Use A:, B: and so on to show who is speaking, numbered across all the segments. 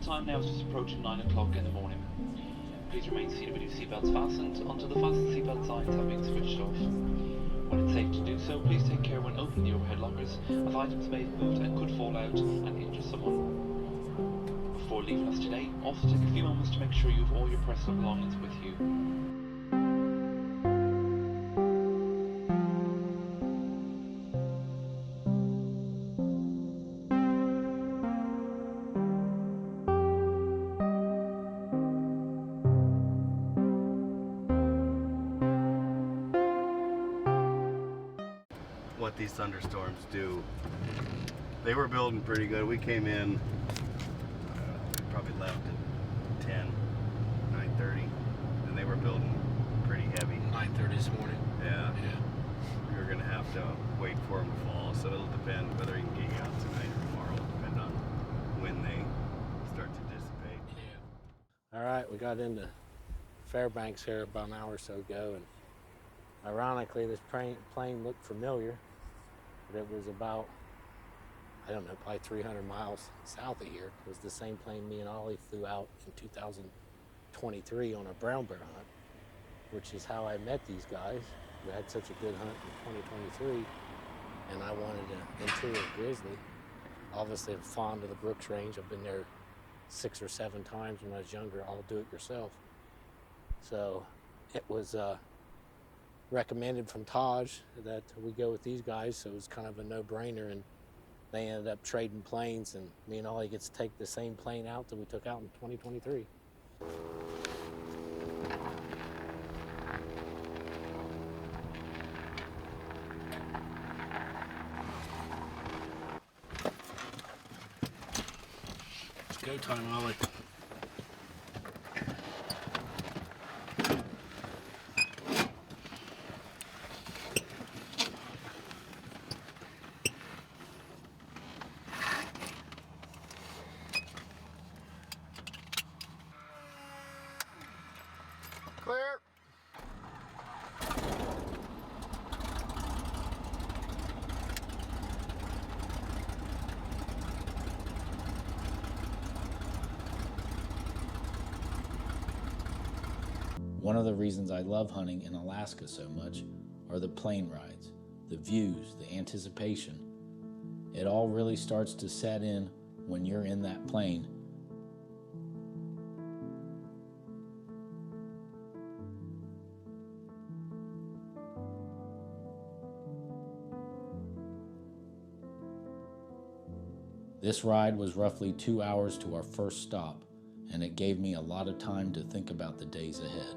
A: time now is just approaching 9 o'clock in the morning. Please remain seated with your seatbelts fastened until the fasten seatbelt signs have been switched off. When it's safe to do so, please take care when opening the overhead lockers, as items may have moved and could fall out and injure someone. Before leaving us today, also take a few moments to make sure you have all your personal belongings with you.
B: What these thunderstorms do. They were building pretty good. We came in, probably left at 9:30, and they were building pretty heavy.
C: 9:30 this morning.
B: Yeah. We were gonna have to wait for them to fall, so it'll depend whether you can get you out tonight or tomorrow. It'll depend on when they start to dissipate.
C: Yeah. All right, we got into Fairbanks here about an hour or so ago, and ironically, this plane looked familiar, but it was about, I don't know, probably 300 miles south of here. It was the same plane me and Ollie flew out in 2023 on a brown bear hunt, which is how I met these guys. We had such a good hunt in 2023, and I wanted an interior Grizzly. Obviously, I'm fond of the Brooks Range. I've been there 6 or 7 times when I was younger, all do it yourself. So it was recommended from Taj that we go with these guys, so it was kind of a no-brainer, and they ended up trading planes, and me and Ollie gets to take the same plane out that we took out in 2023. It's go time, Ollie.
B: Clear.
D: One of the reasons I love hunting in Alaska so much are the plane rides, the views, the anticipation. It all really starts to set in when you're in that plane. This ride was roughly 2 hours to our first stop, and it gave me a lot of time to think about the days ahead.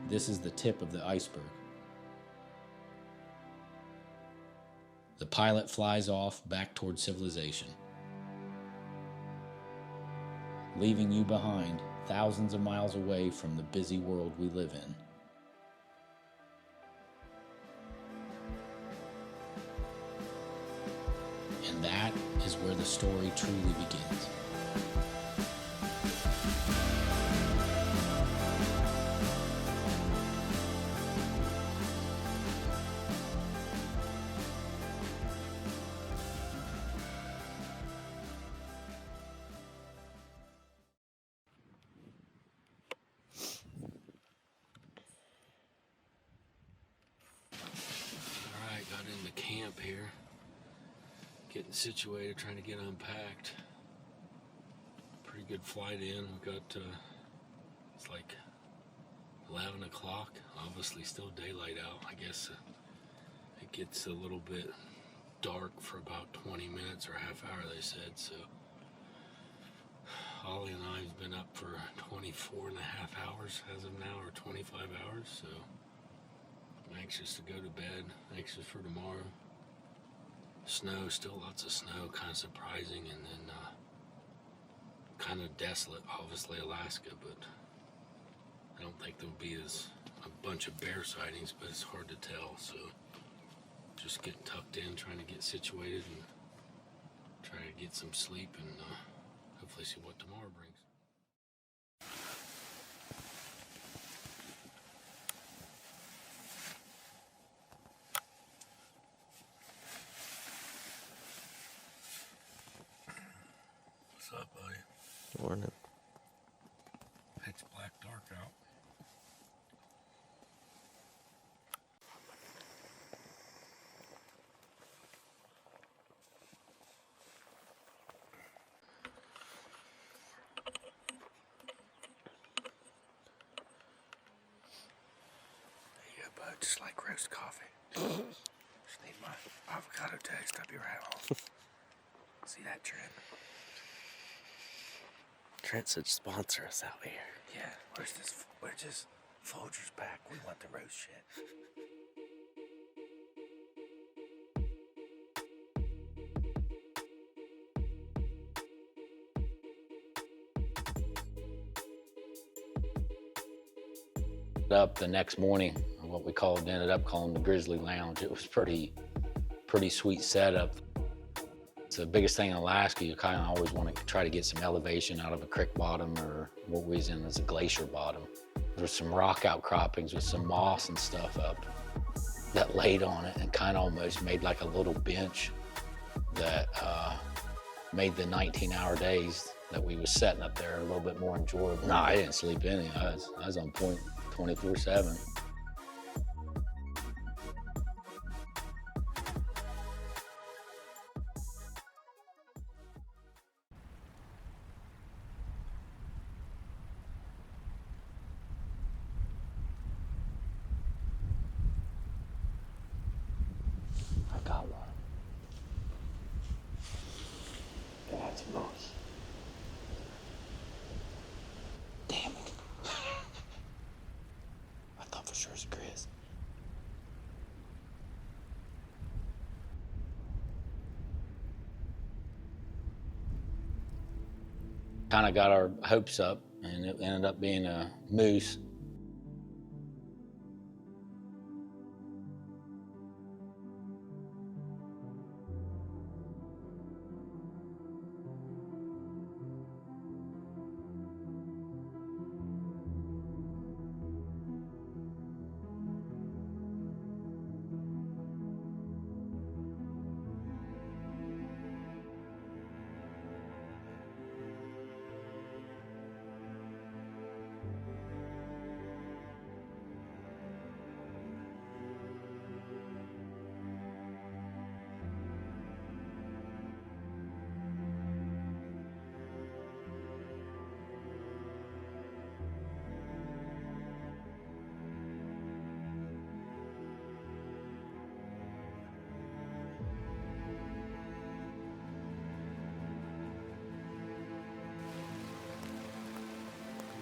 D: This is the tip of the iceberg. The pilot flies off back toward civilization. leaving you behind thousands of miles away from the busy world we live in. And that is where the story truly begins. Alright, got into camp here. Getting situated, trying to get unpacked. Pretty good flight in. We got, it's like 11 o'clock. Obviously still daylight out. I guess it gets a little bit dark for about 20 minutes or a half hour, they said. So Ollie and I have been up for 24 and a half hours as of now, or 25 hours. So I'm anxious to go to bed, anxious for tomorrow. Snow, still lots of snow, kind of surprising, and then kind of desolate, obviously Alaska, but I don't think there'll be a bunch of bear sightings, but it's hard to tell, so just getting tucked in, trying to get situated and try to get some sleep and hopefully see what tomorrow brings. What's up, buddy?
E: Morning.
D: Pitch black dark out.
E: Yeah, bud, just like roast coffee. Just need my avocado toast. I'll be right home. See that, Trent? Trent said sponsor us out here. Yeah, we're just Folgers back. We want the roast shit.
D: Up the next morning, what we ended up calling the Grizzly Lounge. It was pretty sweet setup. It's the biggest thing in Alaska. You kind of always want to try to get some elevation out of a creek bottom, or what we was in as a glacier bottom. There's some rock outcroppings with some moss and stuff up that laid on it and kind of almost made like a little bench that made the 19-hour days that we was setting up there a little bit more enjoyable. No, I didn't sleep any. I was on point 24/7. I got one. That's nice. Damn it. I thought for sure it was Chris. Kind of got our hopes up, and it ended up being a moose.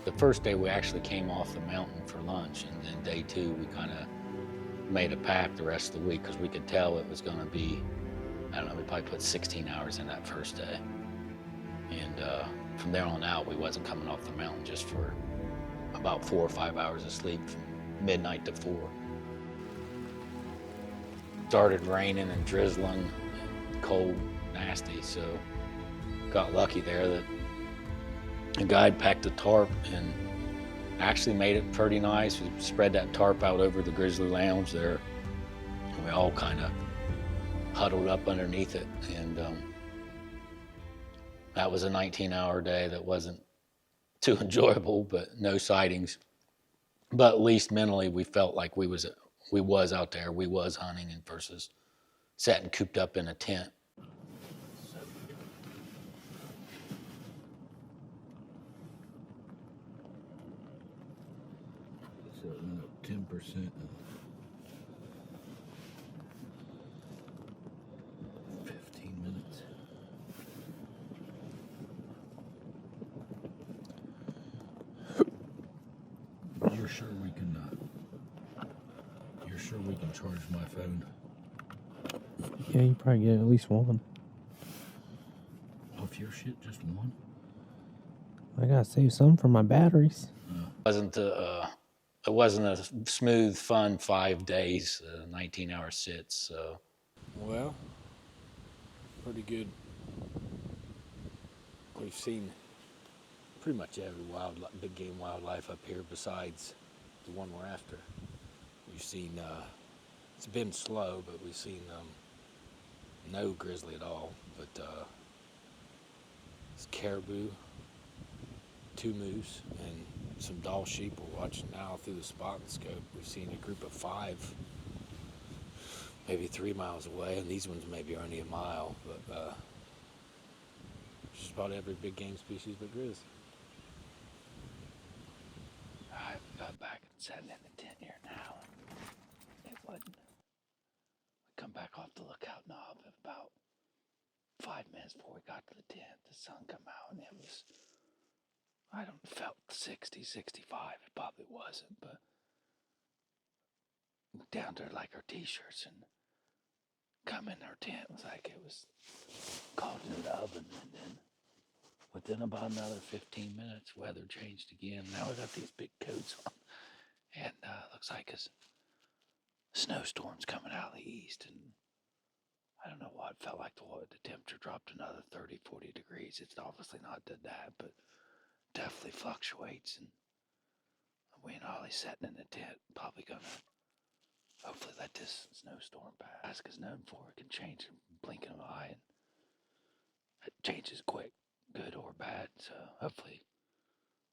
D: The first day we actually came off the mountain for lunch, and then day two we kind of made a pack the rest of the week because we could tell it was going to be, I don't know, we probably put 16 hours in that first day. And from there on out, we wasn't coming off the mountain just for about 4 or 5 hours of sleep from midnight to 4. Started raining and drizzling, cold, nasty, so got lucky there that a guy had packed a tarp and actually made it pretty nice. We spread that tarp out over the Grizzly lounge there, and we all kind of huddled up underneath it, and that was a 19-hour day that wasn't too enjoyable, but no sightings. But at least mentally, we felt like we was out there, we was hunting, and versus sitting cooped up in a tent.
E: So it went up 10%. 15 minutes. You're sure we can? You're sure we can charge my phone?
F: Yeah, you probably get at least one.
E: Off your shit, just one?
F: I gotta save some for my batteries.
D: It wasn't a smooth, fun 5 days, 19-hour sits. So,
C: Well, pretty good. We've seen pretty much every big game wildlife up here besides the one we're after. We've seen, it's been slow, but we've seen no grizzly at all, but it's caribou, 2 moose, and some dall sheep we're watching now through the spotting scope. We've seen a group of 5, maybe 3 miles away, and these ones maybe only a mile, but just about every big game species but grizz.
E: I got back and sat in the tent here now. It wasn't. We come back off the lookout knob about 5 minutes before we got to the tent. The sun come out and it was, I don't felt 60, 65. It probably wasn't, but down to like our t-shirts and come in our tent. It was like it was caught in the oven, and then within about another 15 minutes, weather changed again. Now we got these big coats on, and looks like a snowstorm's coming out of the east, and I don't know what, it felt like the temperature dropped another 30, 40 degrees. It's obviously not did that, but definitely fluctuates, and we and Ollie sitting in the tent, probably gonna hopefully let this snowstorm pass, because known for it can change in the blink of an eye, and it changes quick, good or bad. So hopefully,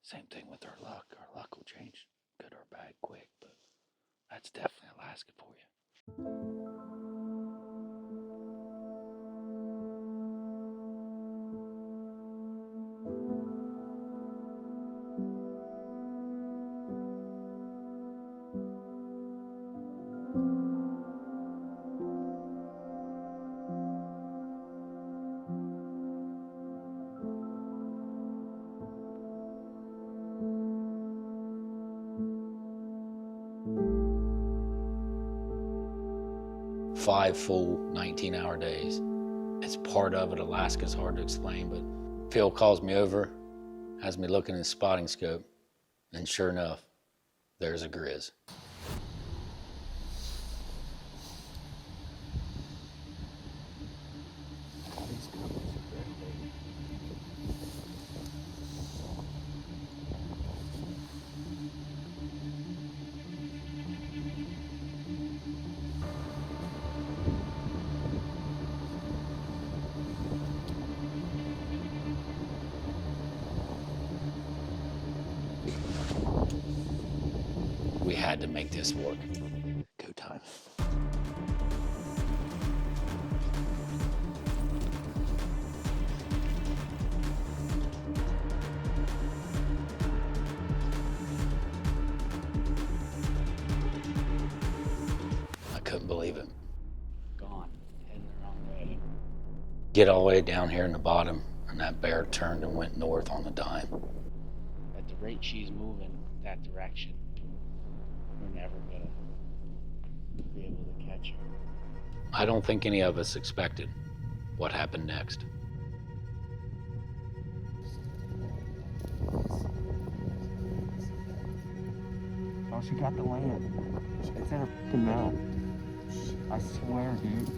E: same thing with our luck. Our luck will change good or bad quick, but that's definitely Alaska for you.
D: 5 full 19-hour days. It's part of it. Alaska's hard to explain, but Phil calls me over, has me looking in the spotting scope, and sure enough, there's a grizz. We had to make this work. Go time. I couldn't believe it.
C: Gone, heading the wrong way.
D: Get all the way down here in the bottom, and that bear turned and went north on a dime.
G: At the rate she's moving that direction, we're never gonna be able to catch her.
D: I don't think any of us expected what happened next.
F: she got the land. It's in her fucking mouth. I swear, dude.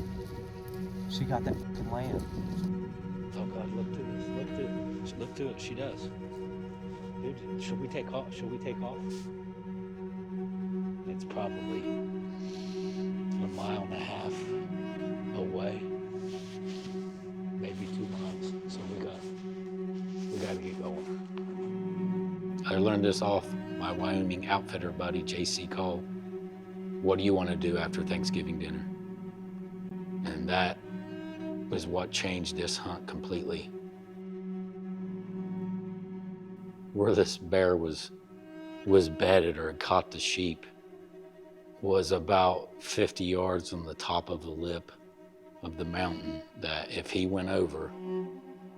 F: She got that fucking land.
C: Oh God, look to this. Look to it. Look to it. She does. Dude, should we take off? Should we take off?
E: It's probably 1.5 miles away, maybe 2 miles. So we got to get going. I learned this off my Wyoming outfitter buddy, J.C. Cole. What do you want to do after Thanksgiving dinner? And that was what changed this hunt completely. Where this bear was bedded or had caught the sheep was about 50 yards on the top of the lip of the mountain that if he went over,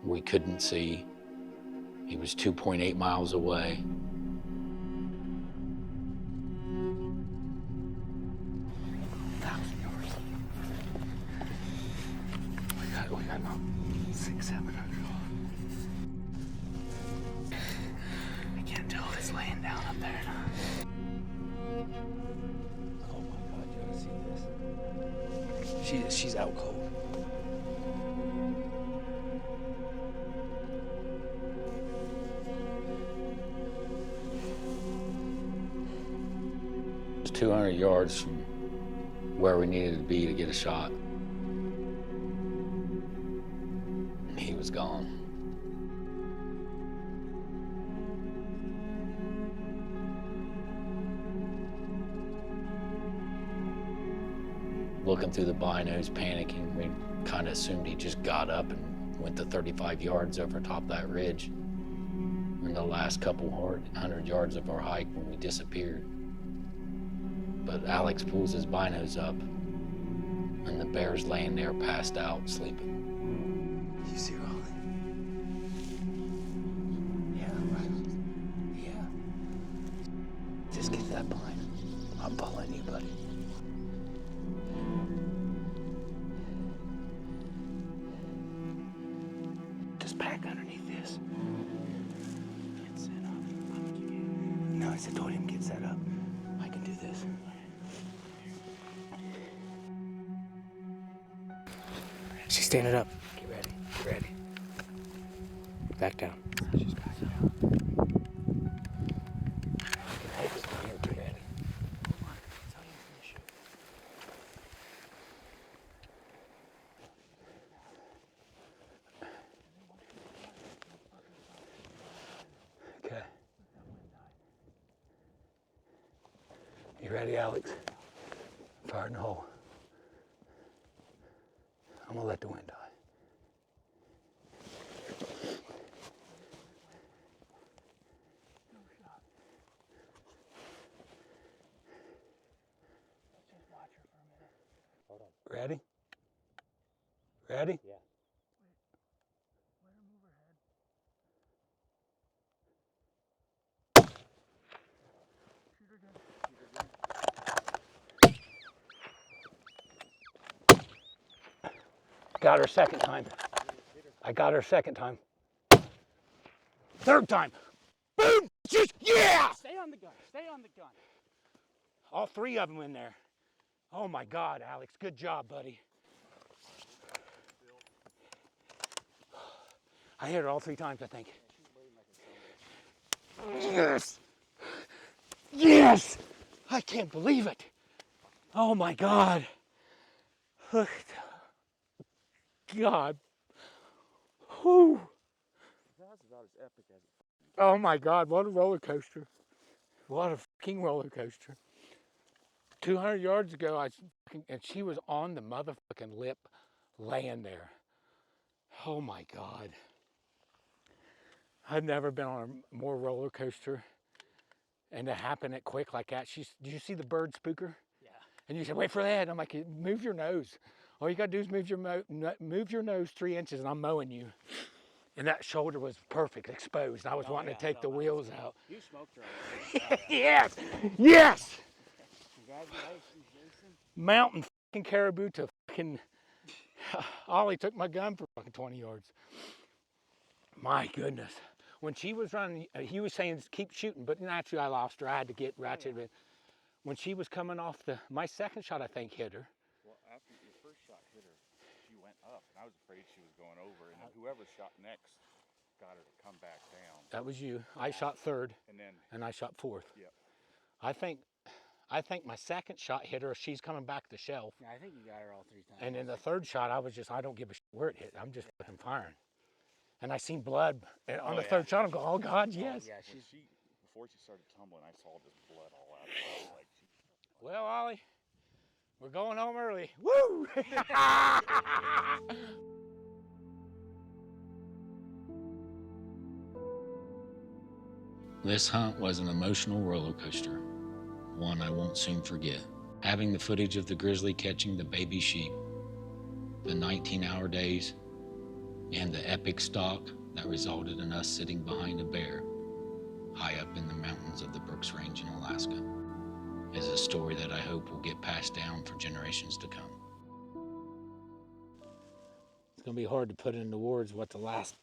E: we couldn't see. He was 2.8 miles away. We got about 600-700 off. I can't tell if it's laying down up there or not. Oh my God, you gotta see this. She's out cold. It's 200 yards from where we needed to be to get a shot. He was gone. Looking through the binos, panicking, we kind of assumed he just got up and went to 35 yards over top that ridge in the last couple 100 yards of our hike when we disappeared. But Alex pulls his binos up and the bear's laying there passed out, sleeping. You see Raleigh? Yeah, right. Yeah. Just get that pine. I'm following you, buddy. Just back underneath this. Get set up. No, I said, told him get set up. I can do this.
F: She's standing up.
E: Get ready. Get ready.
F: Back down.
E: She's back down. Hey, just come here. Get ready. Come on. That's how you finish it. Okay. You ready, Alex? Fire in the hole. I'm gonna let the wind die. Ready? Ready?
F: Yeah.
E: Got her second time. I got her second time. Third time. Boom! Just, yeah!
F: Stay on the gun. Stay on the gun.
E: All three of them in there. Oh my God, Alex. Good job, buddy. I hit her all 3 times, I think. Yes! Yes! I can't believe it. Oh my God. God. Whew.
F: That's about as epic as it.
E: Oh my God, what a roller coaster. What a fucking roller coaster. 200 yards ago, and she was on the motherfucking lip laying there. Oh my God. I've never been on a more roller coaster. And to happen it quick like that. Did you see the bird spooker?
F: Yeah.
E: And you said, wait for that. I'm like, move your nose. All you gotta do is move your nose 3 inches and I'm mowing you. And that shoulder was perfect, exposed. I was wanting to take the wheels out.
F: You smoked her.
E: Yes! Yes!
F: Congratulations, Jason.
E: Mountain fucking caribou to fucking Ollie took my gun for fucking 20 yards. My goodness. When she was running, he was saying keep shooting, but naturally I lost her. I had to get ratcheted.
C: when she was coming off my second shot, I think hit her.
H: Well, after your first shot hit her, she went up, and I was afraid she was going over. And then whoever shot next got her to come back down.
C: That was you. I shot third,
H: And
C: I shot fourth.
H: Yep.
C: I think my second shot hit her. She's coming back the shelf.
G: Yeah, I think you got her all 3 times.
C: And in the third shot, I don't give a shit where it hit. I'm just fucking firing. And I seen blood on the third shot. I'm going, oh God, yes.
G: Yeah,
H: before she started tumbling, I saw this blood all out of her. Like
C: Well, Ollie, we're going home early. Woo!
D: This hunt was an emotional roller coaster, one I won't soon forget. Having the footage of the grizzly catching the baby sheep, the 19-hour days, and the epic stalk that resulted in us sitting behind a bear high up in the mountains of the Brooks Range in Alaska is a story that I hope will get passed down for generations to come.
C: It's going to be hard to put into words what the last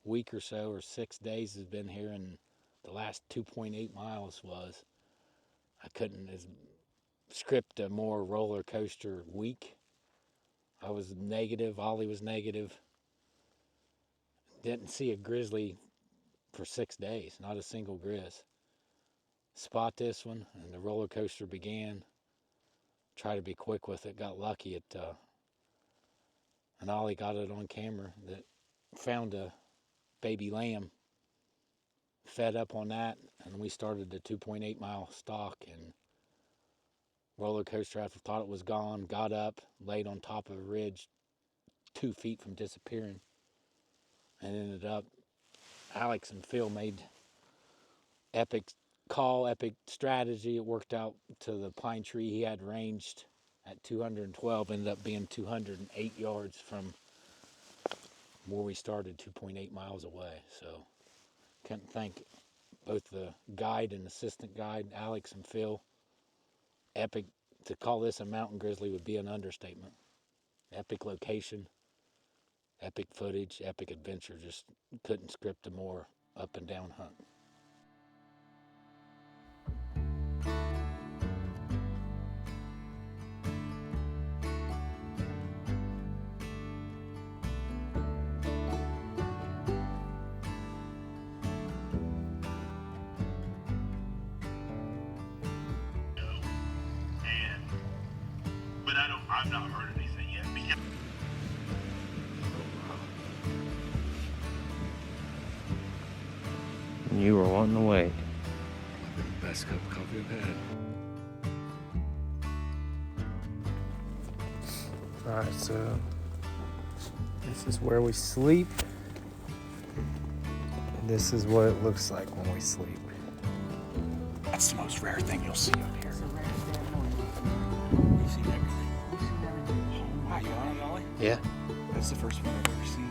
C: week or so or 6 days has been here, and the last 2.8 miles was. I couldn't script a more roller coaster week. I was negative, Ollie was negative. Didn't see a grizzly for 6 days, not a single grizz. Spot this one, and the roller coaster began. Try to be quick with it, got lucky. And Ollie got it on camera that found a baby lamb, fed up on that, and we started the 2.8 mile stalk. And roller coaster, after thought it was gone, got up, laid on top of a ridge 2 feet from disappearing, and ended up, Alex and Phil made epic call, epic strategy. It worked out to the pine tree he had ranged at 212, ended up being 208 yards from where we started, 2.8 miles away. So can't thank both the guide and assistant guide, Alex and Phil. Epic. To call this a mountain grizzly would be an understatement. Epic location, epic footage, epic adventure. Just couldn't script a more up and down hunt.
I: But I've not heard anything yet.
F: You were wanting to wait.
B: Best cup of coffee I've had.
F: Alright, so this is where we sleep. And this is what it looks like when we sleep.
I: That's the most rare thing you'll see up here.
B: You've seen everything.
I: Oh, wow, you on it, Ollie?
F: Yeah.
I: That's the first one I've ever seen.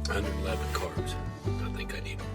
B: $111 carbs. I think I need them.